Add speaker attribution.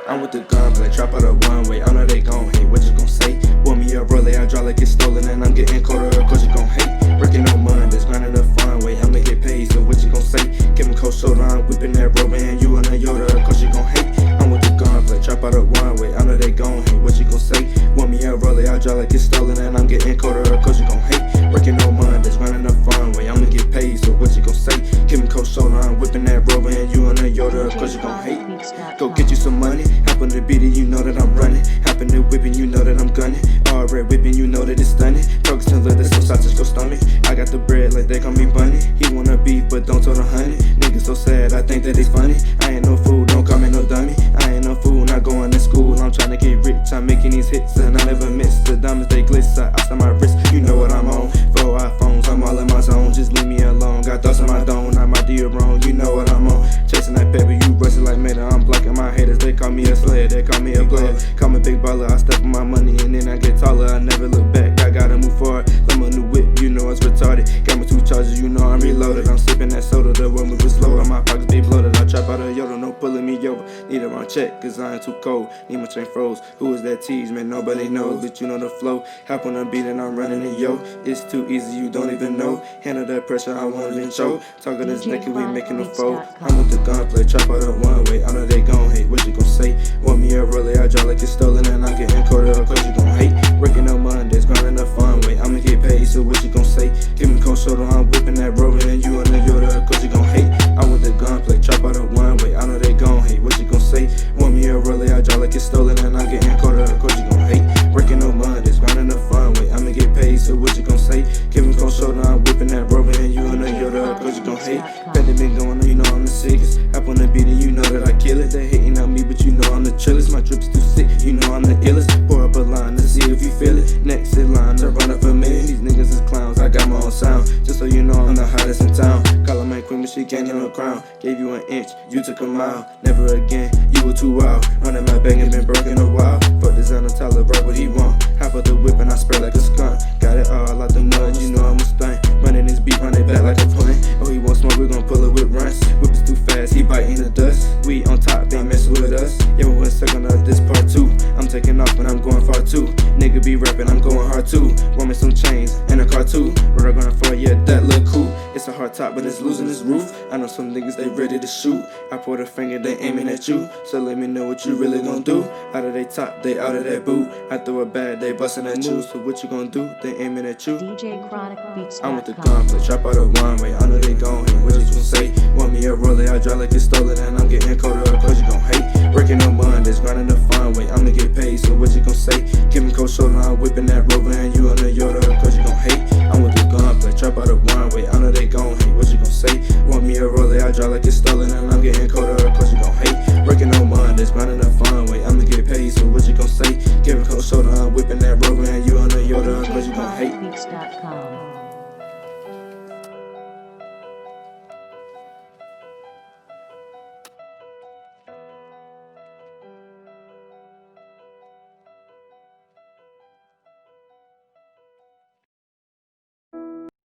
Speaker 1: I'm with the gunplay, trap out of one way. I know they gon' hate, what you gon' say? Want me a roller, I draw like it's stolen, and I'm getting colder, cause you gon' hate. Working on Mondays, grinding the fun way. I'ma get paid, so what you gon' say? Give me cold shoulder, I'm whipping that rubber, and you on a Yoda, cause you gon' hate. I'm with the gunplay, trap out of one way. I know they gon' hate, what you gon' say? Want me a roller, I draw like it's stolen, and I'm getting colder, cause you gon' hate. Working on Mondays, grinding the fun way. I'ma get paid, so what you gon' say? Give me cold shoulder, I'm whipping that rubber, and you on a Yoda, cause you gon' hate. Go get you some money. Happen to beat it, you know that I'm running. Happen to whipping, you know that I'm gunning. All red whipping, you know that it's stunning. Focus and let some sausage go stomach. I got the bread like they call me Bunny. He wanna beef, but don't tell the honey. Niggas so sad, I think that it's funny. I ain't no fool, don't call me no dummy. I ain't no fool, not going to school. I'm trying to get rich, I'm making these hits, and I never miss. The diamonds they glitzer outside my wrist. You know what I'm on. 4 iPhones, I'm all in my zone. Just leave me alone. Got thoughts in my dome, not my dear wrong. You know what I'm on. Chasing that paper, you rusty like Mater. I'm blocking my haters, they call me a slayer, they call me a player. Call me big baller, I step on my money and then I get taller. I never look back, I gotta move forward. Let my new whip, you know it's retarded. Got my 2 charges, you know I'm reloaded. I'm sipping that soda, the one moving slower. My pockets be bloated, I trap out of Yoda, no pulling me over. Need a round check, cause I ain't too cold. Need my chain froze. Who is that tease, man? Nobody knows, but you know the flow. Hop on the beat and I'm running it, yo. It's too easy, you don't even know. Handle that pressure, I won't even choke. Talking this naked, we making a fold. I'm with the gunplay, trap out of one way. I know they gon' hate, what you gon' say? Want me a roller, I draw like it's stolen, and I'm getting colder, cause you gon' hate. Working on Mondays, grinding the fun way. I'ma get paid, so what you gon' say? Give me cold shoulder, I'm whipping that rover, and you on the Yoda, cause you gon' hate. I'm with the gunplay, trap out of one way. I know they gon' hate, what you gon' say? Want me a roller, I draw like it's stolen, and I'm getting colder, cause you gon' hate. Working on Mondays, grinding the fun way. I'ma get paid, so what you gon' say? Give me cold shoulder, I'm whipping that rover, and you on the Yoda, cause you gon' hate. Pandemic going on, you know I'm the sickest. Hop on the beat and you know that I kill it. They hating on me, but you know I'm the trillest. My drip's too sick, you know I'm the illest. Pour up a line to see if you feel it. Next in line to run up a million. These niggas is clowns, I got my own sound. Just so you know I'm the hottest in town. Call her my queen, but she can't have no crown. Gave you an inch, you took a mile. Never again, you were too wild. Running my bag and been broken a while. Fuck designer, Tyler, right what he want. Hop out the whip and I spray like a skunk. Got it all out the mud, you know I'm a stunt. Running this beat, run it back like a punt. Oh, he want smoke, we gon' pull it with runs. Whip is too fast, he biting the dust. We on top, they ain't messing with us. Yeah, we went second of this part 2. I'm taking off and I'm going far too. Nigga be rapping, I'm going hard too. Want me some chains and a car too. What I going for, yeah, that look cool. It's a hard top, but it's losing its roof. I know some niggas, they ready to shoot. I point a finger, they aiming at you. So let me know what you really gon' do. Out of they top, they out of that boot. I throw it bad, they bustin' at you. So what you gon' do? They aiming at you.
Speaker 2: DJ Chronic Beats.
Speaker 1: I'm with the gunplay, trap out of one way. I know they gon' hate, what you gon' say? Want me a roller, I draw like it's stolen, and I'm getting colder, cause you gon' hate. Working on Mondays, grinding the fun way. I'ma get paid, so what you gon' say? Give me cold shoulder, I'm whipping that rover, and you on the Yoda, cause you gon' hate. I'm with the gunplay, trap out of one way. I know they gon' hate, what you gon' say? Want me a roller, I draw like it's stolen, and I'm getting colder, cause you gon' hate. Working on Mondays, grinding the fun way. I'ma get paid, so what you gon' say? Give me cold shoulder, I'm whipping that rover, and you on the Yoda, cause you gon' hate.
Speaker 2: Beats.com.